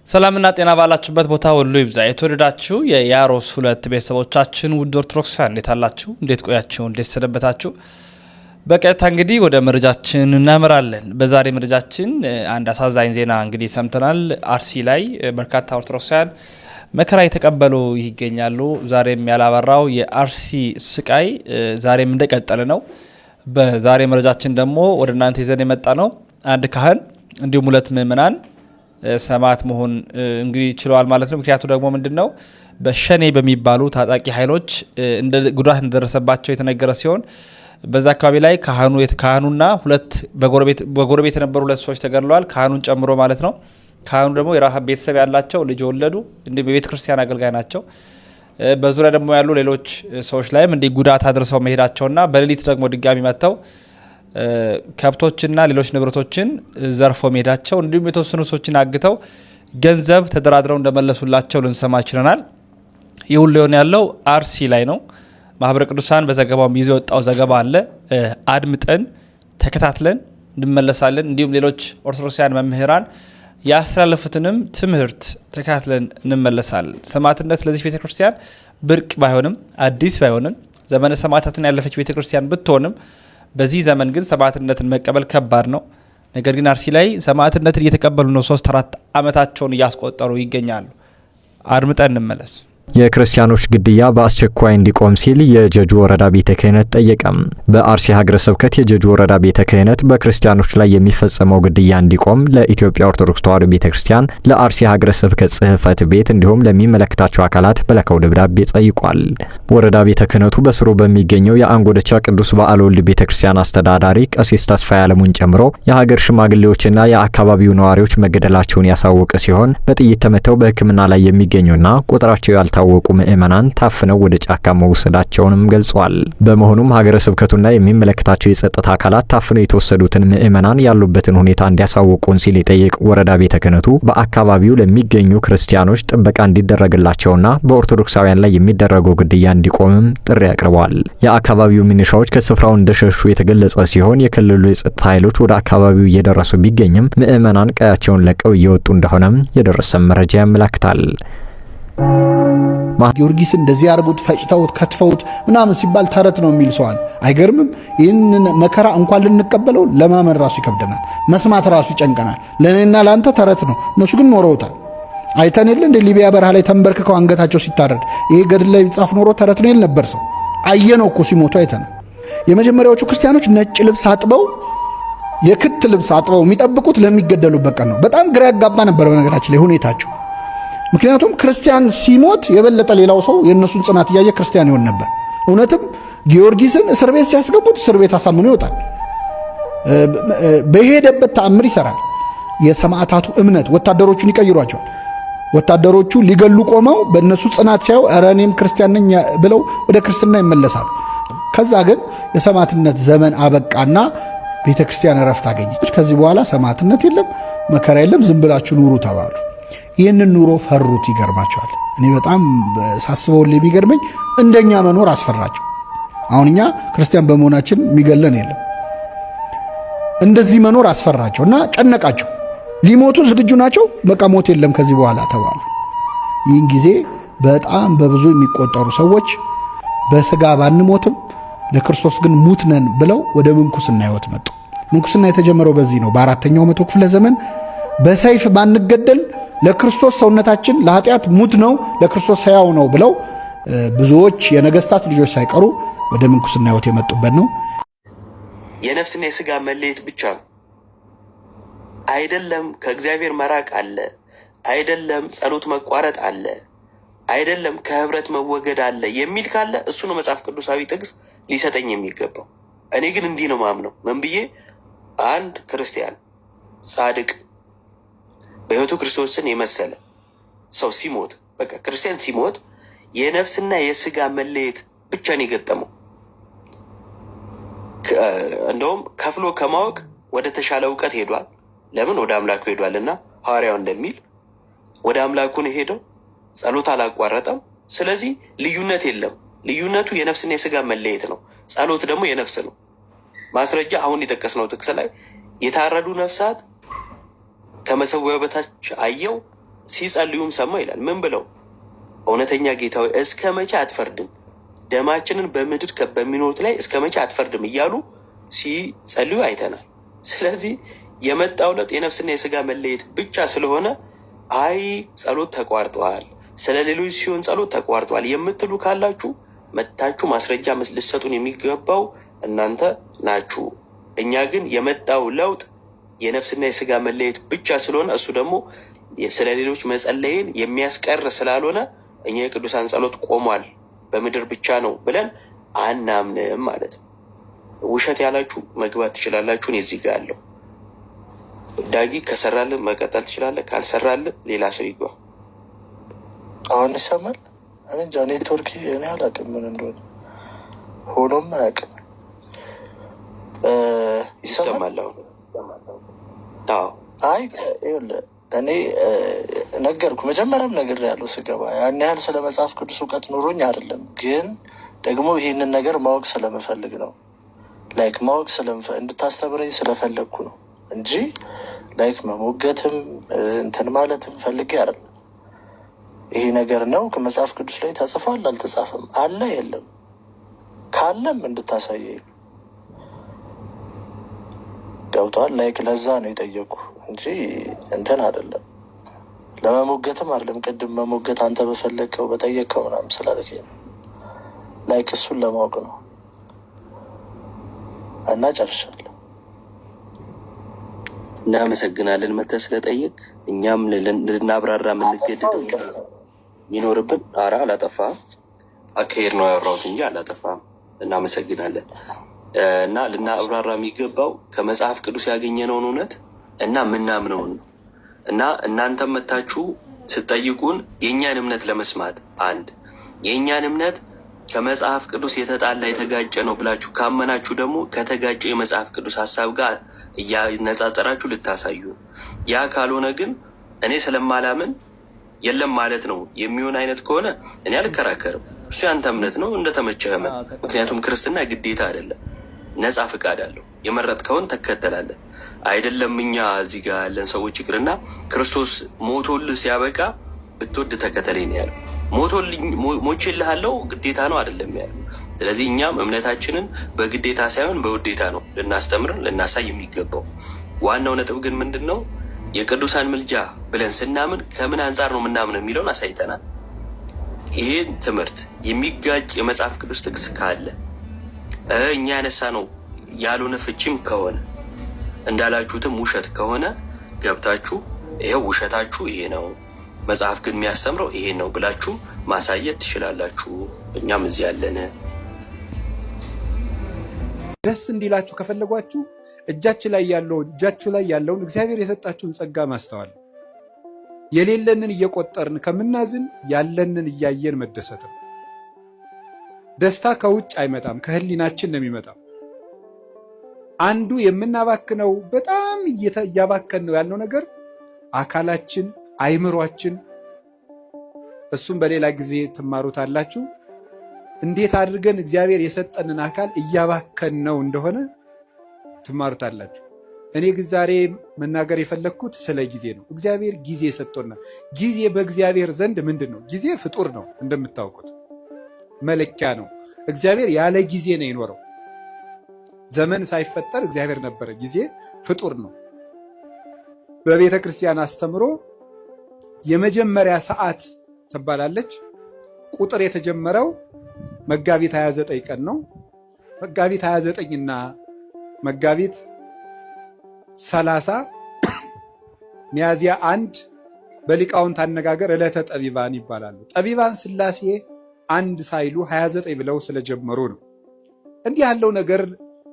ሰላምና ጤና ባላችሁበት ቦታ ሁሉ ይብዛ። የተወደዳችሁ የያሮስ ሁለት ቤተሰቦቻችን ውድ ኦርቶዶክሳውያን እንዴት አላችሁ? እንዴት ቆያችሁ? እንዴት ሰነበታችሁ? በቀጥታ እንግዲህ ወደ መረጃችን እናመራለን። በዛሬ መረጃችን አንድ አሳዛኝ ዜና እንግዲህ ሰምተናል። አርሲ ላይ በርካታ ኦርቶዶክሳውያን መከራ የተቀበሉ ይገኛሉ። ዛሬም ያላበራው የአርሲ ስቃይ ዛሬም እንደቀጠለ ነው። በዛሬ መረጃችን ደግሞ ወደ እናንተ ይዘን የመጣ ነው አንድ ካህን እንዲሁም ሁለት ምእመናን ሰማዕት መሆን እንግዲህ ችለዋል ማለት ነው። ምክንያቱ ደግሞ ምንድነው? በሸኔ በሚባሉ ታጣቂ ኃይሎች እንደ ጉዳት እንደደረሰባቸው የተነገረ ሲሆን በዛ አካባቢ ላይ ካህኑና ሁለት በጎረቤት የነበሩ ሁለት ሰዎች ተገድለዋል፣ ካህኑን ጨምሮ ማለት ነው። ካህኑ ደግሞ የራሱ ቤተሰብ ያላቸው ልጅ ወለዱ፣ እንደ በቤተ ክርስቲያን አገልጋይ ናቸው። በዙሪያ ደግሞ ያሉ ሌሎች ሰዎች ላይም እንደ ጉዳት አድርሰው መሄዳቸውና በሌሊት ደግሞ ድጋሚ መጥተው ከብቶችና ሌሎች ንብረቶችን ዘርፎ መሄዳቸው እንዲሁም የተወሰኑ ሰዎችን አግተው ገንዘብ ተደራድረው እንደመለሱላቸው ልንሰማ ችለናል። ይህ ሁሉ ያለው አርሲ ላይ ነው። ማህበረ ቅዱሳን በዘገባው ይዞ ወጣው ዘገባ አለ። አድምጠን ተከታትለን እንመለሳለን። እንዲሁም ሌሎች ኦርቶዶክሳውያን መምህራን ያስተላለፉትንም ትምህርት ተከታትለን እንመለሳለን። ሰማዕትነት ለዚህ ቤተክርስቲያን ብርቅ ባይሆንም አዲስ ባይሆንም ዘመነ ሰማዕታትን ያለፈች ቤተክርስቲያን ብትሆንም በዚህ ዘመን ግን ሰማዕትነትን መቀበል ከባድ ነው። ነገር ግን አርሲ ላይ ሰማዕትነትን እየተቀበሉ ነው። 3-4 ዓመታቸውን እያስቆጠሩ ይገኛሉ። አድምጠን እንመለስ። የክርስቲያኖች ግድያ በአስቸኳይ እንዲቆም ሲል የጀጁ ወረዳ ቤተ ክህነት ጠየቀም። በአርሲ ሀገረ ስብከት የጀጁ ወረዳ ቤተ ክህነት በክርስቲያኖች ላይ የሚፈጸመው ግድያ እንዲቆም ለኢትዮጵያ ኦርቶዶክስ ተዋሕዶ ቤተክርስቲያን፣ ለአርሲ ሀገረ ስብከት ጽሕፈት ቤት እንዲሁም ለሚመለከታቸው አካላት በላከው ደብዳቤ ጠይቋል። ወረዳ ቤተ ክህነቱ በስሩ በሚገኘው የአንጎደቻ ቅዱስ በዓለ ወልድ ቤተክርስቲያን አስተዳዳሪ ቀሲስ ተስፋ ያለሙን ጨምሮ የሀገር ሽማግሌዎችና የአካባቢው ነዋሪዎች መገደላቸውን ያሳወቀ ሲሆን በጥይት ተመተው በሕክምና ላይ የሚገኙና ቁጥራቸው ያልታወቁ ምእመናን ታፍነው ወደ ጫካ መወሰዳቸውንም ገልጿል። በመሆኑም ሀገረ ስብከቱና የሚመለከታቸው የጸጥታ አካላት ታፍነው የተወሰዱትን ምእመናን ያሉበትን ሁኔታ እንዲያሳውቁን ሲል የጠየቅ ወረዳ ቤተ ክህነቱ በአካባቢው ለሚገኙ ክርስቲያኖች ጥበቃ እንዲደረግላቸውና በኦርቶዶክሳውያን ላይ የሚደረገው ግድያ እንዲቆምም ጥሪ አቅርበዋል። የአካባቢው ሚኒሻዎች ከስፍራው እንደሸሹ የተገለጸ ሲሆን የክልሉ የጸጥታ ኃይሎች ወደ አካባቢው እየደረሱ ቢገኝም ምእመናን ቀያቸውን ለቀው እየወጡ እንደሆነም የደረሰ መረጃ ያመላክታል። ጊዮርጊስ እንደዚህ አርጉት ፈጭተውት ከትፈውት ምናምን ሲባል ተረት ነው የሚል ሰዋል። አይገርምም? ይህንን መከራ እንኳን ልንቀበለው ለማመን ራሱ ይከብደናል። መስማት ራሱ ይጨንቀናል። ለእኔና ለአንተ ተረት ነው፣ እነሱ ግን ኖረውታል። አይተንል እንደ ሊቢያ በረሃ ላይ ተንበርክከው አንገታቸው ሲታረድ ይሄ ገድል ላይ ቢጻፍ ኖሮ ተረት ነው ይል ነበር ሰው። አየነው እኮ ሲሞቱ አይተነው። የመጀመሪያዎቹ ክርስቲያኖች ነጭ ልብስ አጥበው የክት ልብስ አጥበው የሚጠብቁት ለሚገደሉበት ቀን ነው። በጣም ግራ ያጋባ ነበር በነገራችን ላይ ሁኔታቸው። ምክንያቱም ክርስቲያን ሲሞት የበለጠ ሌላው ሰው የእነሱን ጽናት እያየ ክርስቲያን ይሆን ነበር። እውነትም ጊዮርጊስን እስር ቤት ሲያስገቡት እስር ቤት አሳምኖ ይወጣል። በሄደበት ተአምር ይሰራል። የሰማዕታቱ እምነት ወታደሮቹን ይቀይሯቸዋል። ወታደሮቹ ሊገሉ ቆመው በእነሱ ጽናት ሲያዩ ኧረ እኔም ክርስቲያን ነኝ ብለው ወደ ክርስትና ይመለሳሉ። ከዛ ግን የሰማዕትነት ዘመን አበቃና ቤተ ክርስቲያን እረፍት አገኘች። ከዚህ በኋላ ሰማዕትነት የለም፣ መከራ የለም፣ ዝም ብላችሁ ኑሩ ተባሉ። ይህንን ኑሮ ፈሩት። ይገርማቸዋል። እኔ በጣም ሳስበው የሚገርመኝ እንደኛ መኖር አስፈራቸው። አሁን እኛ ክርስቲያን በመሆናችን የሚገለን የለም። እንደዚህ መኖር አስፈራቸው እና ጨነቃቸው። ሊሞቱ ዝግጁ ናቸው። በቃ ሞት የለም ከዚህ በኋላ ተባሉ። ይህን ጊዜ በጣም በብዙ የሚቆጠሩ ሰዎች በስጋ ባንሞትም ለክርስቶስ ግን ሙት ነን ብለው ወደ ምንኩስና ሕይወት መጡ። ምንኩስና የተጀመረው በዚህ ነው። በ4ኛው መቶ ክፍለ ዘመን በሰይፍ ባንገደል ለክርስቶስ ሰውነታችን ለኃጢአት ሙት ነው፣ ለክርስቶስ ሕያው ነው ብለው ብዙዎች የነገስታት ልጆች ሳይቀሩ ወደ ምንኩስና ሕይወት የመጡበት ነው። የነፍስና የሥጋ መለየት ብቻ ነው አይደለም። ከእግዚአብሔር መራቅ አለ አይደለም። ጸሎት መቋረጥ አለ አይደለም። ከህብረት መወገድ አለ የሚል ካለ እሱ ነው መጽሐፍ ቅዱሳዊ ጥቅስ ሊሰጠኝ የሚገባው። እኔ ግን እንዲህ ነው ማምነው። ምን ብዬ? አንድ ክርስቲያን ጻድቅ በሕይወቱ ክርስቶስን የመሰለ ሰው ሲሞት፣ በቃ ክርስቲያን ሲሞት የነፍስና የሥጋ መለየት ብቻ ነው የገጠመው። እንደውም ከፍሎ ከማወቅ ወደ ተሻለ እውቀት ሄዷል። ለምን? ወደ አምላኩ ሄዷልና ሐዋርያው እንደሚል ወደ አምላኩ ነው ሄደው። ጸሎት አላቋረጠም። ስለዚህ ልዩነት የለም። ልዩነቱ የነፍስና የሥጋ መለየት ነው። ጸሎት ደግሞ የነፍስ ነው። ማስረጃ አሁን የጠቀስነው ጥቅስ ላይ የታረዱ ነፍሳት ከመሰዊያው በታች አየው ሲጸልዩም ሰማ ይላል። ምን ብለው? እውነተኛ ጌታ ሆይ እስከ መቼ አትፈርድም? ደማችንን በምድር በሚኖሩት ላይ እስከ መቼ አትፈርድም እያሉ ሲጸልዩ አይተናል። ስለዚህ የመጣው ለውጥ የነፍስና የስጋ መለየት ብቻ ስለሆነ አይ ጸሎት ተቋርጧል፣ ስለ ሌሎች ሲሆን ጸሎት ተቋርጧል የምትሉ ካላችሁ መታችሁ ማስረጃ ልትሰጡን የሚገባው እናንተ ናችሁ። እኛ ግን የመጣው ለውጥ የነፍስና የስጋ መለየት ብቻ ስለሆነ እሱ ደግሞ ስለ ሌሎች መጸለይን የሚያስቀር ስላልሆነ እኛ የቅዱሳን ጸሎት ቆሟል በምድር ብቻ ነው ብለን አናምንም ማለት ነው። ውሸት ያላችሁ መግባት ትችላላችሁ። እኔ እዚህ ጋር አለው። ዳጊ ከሰራልን መቀጠል ትችላለህ፣ ካልሰራልን ሌላ ሰው ይግባ። አሁን ይሰማል? እኔ እንጃ ኔትወርክ እኔ አላውቅም ምን እንደሆነ ሆኖም አያውቅም። ይሰማል አሁን? አዎ። አይ ይኸውልህ እኔ ነገርኩ መጀመሪያም ነገር ያለው ስገባ ያን ያህል ስለ መጽሐፍ ቅዱስ እውቀት ኑሮኝ አይደለም፣ ግን ደግሞ ይህንን ነገር ማወቅ ስለምፈልግ ነው። ላይክ ማወቅ እንድታስተምረኝ ስለፈለግኩ ነው እንጂ ላይክ መሞገትም እንትን ማለትም ፈልጌ አይደለም። ይሄ ነገር ነው ከመጽሐፍ ቅዱስ ላይ ተጽፏል አልተጻፈም፣ አለ የለም፣ ካለም እንድታሳየኝ ገብቷል። ላይክ ለዛ ነው የጠየቁ እንጂ እንትን አይደለም፣ ለመሞገትም አይደለም። ቅድም መሞገት አንተ በፈለግከው በጠየቅከው ምናምን ስላልከኝ ነው። ላይክ እሱን ለማወቅ ነው እና ጨርሻለሁ። እናመሰግናለን መተህ ስለጠየቅ። እኛም ልናብራራ የምንገድደው የሚኖርብን አራ አላጠፋም፣ አካሄድ ነው ያወራሁት እንጂ አላጠፋም። እናመሰግናለን። እና ልናብራራ የሚገባው ከመጽሐፍ ቅዱስ ያገኘነውን እውነት እና ምናምነውን ነው። እና እናንተም መታችሁ ስትጠይቁን የእኛን እምነት ለመስማት አንድ የእኛን እምነት ከመጽሐፍ ቅዱስ የተጣላ የተጋጨ ነው ብላችሁ ካመናችሁ ደግሞ ከተጋጨ የመጽሐፍ ቅዱስ ሀሳብ ጋር እያነጻጸራችሁ ልታሳዩ። ያ ካልሆነ ግን እኔ ስለማላምን የለም ማለት ነው የሚሆን አይነት ከሆነ እኔ አልከራከርም። እሱ ያንተ እምነት ነው፣ እንደተመቸህ እመን። ምክንያቱም ክርስትና ግዴታ አይደለም፣ ነፃ ፍቃድ አለው። የመረጥከውን ተከተላለህ። አይደለም እኛ እዚህ ጋር ያለን ሰዎች ይቅርና ክርስቶስ ሞቶልህ ሲያበቃ ብትወድ ተከተለኝ ነው ያለው። ሞቼልሃለሁ ግዴታ ነው አይደለም ያለው። ስለዚህ እኛም እምነታችንን በግዴታ ሳይሆን በውዴታ ነው ልናስተምር ልናሳይ የሚገባው። ዋናው ነጥብ ግን ምንድን ነው? የቅዱሳን ምልጃ ብለን ስናምን ከምን አንጻር ነው የምናምነው የሚለውን አሳይተናል። ይሄን ትምህርት የሚጋጭ የመጽሐፍ ቅዱስ ጥቅስ ካለ እኛ ያነሳ ነው ያልሆነ ፍቺም ከሆነ እንዳላችሁትም ውሸት ከሆነ ገብታችሁ ይሄው ውሸታችሁ ይሄ ነው፣ መጽሐፍ ግን የሚያስተምረው ይሄን ነው ብላችሁ ማሳየት ትችላላችሁ። እኛም እዚህ ያለን። ደስ እንዲላችሁ ከፈለጓችሁ እጃችሁ ላይ ያለውን እግዚአብሔር የሰጣችሁን ጸጋ ማስተዋል፣ የሌለንን እየቆጠርን ከምናዝን ያለንን እያየን መደሰት ነው። ደስታ ከውጭ አይመጣም፣ ከህሊናችን ነው የሚመጣው። አንዱ የምናባክነው በጣም እያባከን ነው ያልነው ነገር አካላችን፣ አይምሯችን። እሱም በሌላ ጊዜ ትማሩታላችሁ። እንዴት አድርገን እግዚአብሔር የሰጠንን አካል እያባከን ነው እንደሆነ ትማሩታላችሁ። እኔ ግን ዛሬ መናገር የፈለግኩት ስለ ጊዜ ነው። እግዚአብሔር ጊዜ ሰጥቶናል። ጊዜ በእግዚአብሔር ዘንድ ምንድን ነው? ጊዜ ፍጡር ነው፣ እንደምታውቁት መለኪያ ነው። እግዚአብሔር ያለ ጊዜ ነው የኖረው። ዘመን ሳይፈጠር እግዚአብሔር ነበረ። ጊዜ ፍጡር ነው። በቤተ ክርስቲያን አስተምሮ የመጀመሪያ ሰዓት ትባላለች። ቁጥር የተጀመረው መጋቢት 29 ቀን ነው። መጋቢት 29 እና መጋቢት 30 ሚያዝያ 1 በሊቃውንት አነጋገር ዕለተ ጠቢባን ይባላሉ። ጠቢባን ሥላሴ አንድ ሳይሉ 29 ብለው ስለጀመሩ ነው። እንዲህ ያለው ነገር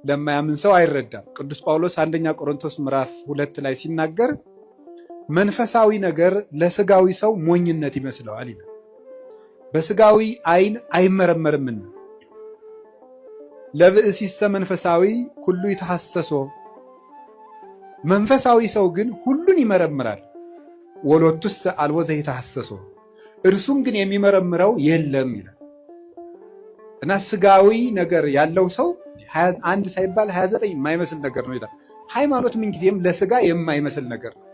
ለማያምን ሰው አይረዳም። ቅዱስ ጳውሎስ አንደኛ ቆሮንቶስ ምዕራፍ 2 ላይ ሲናገር መንፈሳዊ ነገር ለስጋዊ ሰው ሞኝነት ይመስለዋል ይላል። በስጋዊ ዓይን አይመረመርምና ለብእሲሰ መንፈሳዊ ሁሉ ይተሐሰሶ፣ መንፈሳዊ ሰው ግን ሁሉን ይመረምራል። ወሎቱሰ አልቦ ዘይተሐሰሶ፣ እርሱም ግን የሚመረምረው የለም ይላል። እና ስጋዊ ነገር ያለው ሰው አንድ ሳይባል 29 የማይመስል ነገር ነው ይላል። ሃይማኖት ምንጊዜም ለስጋ የማይመስል ነገር ነው።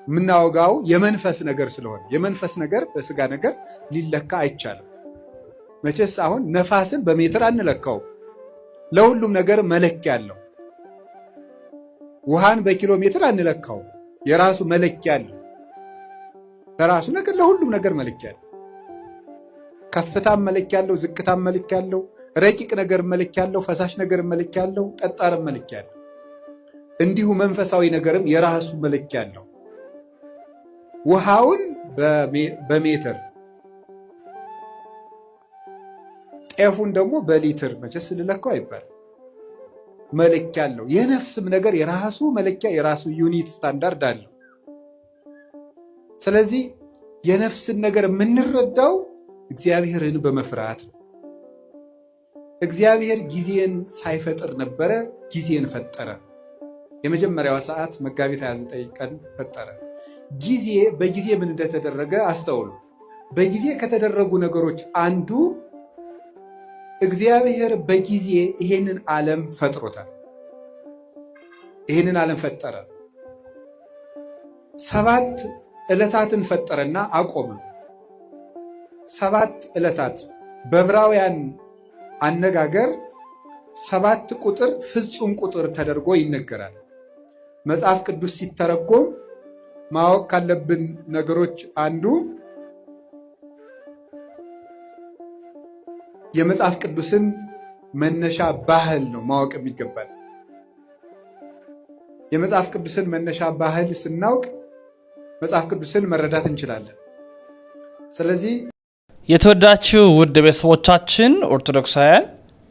የምናወጋው የመንፈስ ነገር ስለሆነ የመንፈስ ነገር በስጋ ነገር ሊለካ አይቻልም። መቼስ አሁን ነፋስን በሜትር አንለካው። ለሁሉም ነገር መለኪያ አለው። ውሃን በኪሎ ሜትር አንለካው። የራሱ መለኪያ አለው። ለራሱ ነገር ለሁሉም ነገር መለኪያ አለው። ከፍታም መለኪያ አለው፣ ዝቅታም መለኪያ አለው፣ ረቂቅ ነገር መለኪያ አለው፣ ፈሳሽ ነገር መለኪያ አለው፣ ጠጣርም መለኪያ አለው። እንዲሁ መንፈሳዊ ነገርም የራሱ መለኪያ አለው። ውሃውን በሜትር ጤፉን ደግሞ በሊትር መቼስ ልለካው አይባልም። መለኪያ አለው። የነፍስም ነገር የራሱ መለኪያ የራሱ ዩኒት ስታንዳርድ አለው። ስለዚህ የነፍስን ነገር የምንረዳው እግዚአብሔርን በመፍራት ነው። እግዚአብሔር ጊዜን ሳይፈጥር ነበረ፣ ጊዜን ፈጠረ። የመጀመሪያዋ ሰዓት መጋቢት 29 ቀን ፈጠረ። ጊዜ በጊዜ ምን እንደተደረገ አስተውሉ። በጊዜ ከተደረጉ ነገሮች አንዱ እግዚአብሔር በጊዜ ይሄንን ዓለም ፈጥሮታል። ይሄንን ዓለም ፈጠረ። 7 ዕለታትን ፈጠረና አቆመ። 7 ዕለታት በዕብራውያን አነጋገር 7 ቁጥር ፍጹም ቁጥር ተደርጎ ይነገራል። መጽሐፍ ቅዱስ ሲተረጎም ማወቅ ካለብን ነገሮች አንዱ የመጽሐፍ ቅዱስን መነሻ ባህል ነው ማወቅ የሚገባል። የመጽሐፍ ቅዱስን መነሻ ባህል ስናውቅ መጽሐፍ ቅዱስን መረዳት እንችላለን። ስለዚህ የተወዳችሁ ውድ ቤተሰቦቻችን ኦርቶዶክሳውያን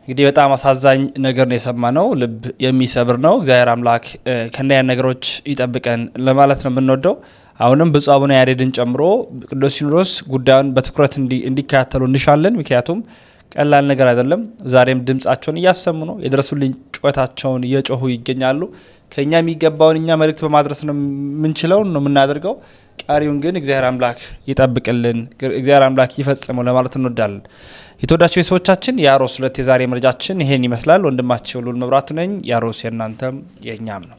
እንግዲህ በጣም አሳዛኝ ነገር ነው የሰማነው። ልብ የሚሰብር ነው። እግዚአብሔር አምላክ ከእንዲህ አይነት ነገሮች ይጠብቀን ለማለት ነው የምንወደው። አሁንም ብፁዕ አቡነ ያሬድን ጨምሮ ቅዱስ ሲኖዶስ ጉዳዩን በትኩረት እንዲከታተሉ እንሻለን። ምክንያቱም ቀላል ነገር አይደለም። ዛሬም ድምጻቸውን እያሰሙ ነው። የድረሱልኝ ጩኸታቸውን እየጮሁ ይገኛሉ። ከኛ የሚገባውን እኛ መልእክት በማድረስ ነው የምንችለው ነው የምናደርገው። ቀሪውን ግን እግዚአብሔር አምላክ ይጠብቅልን፣ እግዚአብሔር አምላክ ይፈጽመው ለማለት እንወዳለን። የተወዳችሁ ቤተሰቦቻችን የያሮስ 2 የዛሬ መረጃችን ይሄን ይመስላል። ወንድማችሁ ልዑል መብራቱ ነኝ። ያሮስ የእናንተም የእኛም ነው።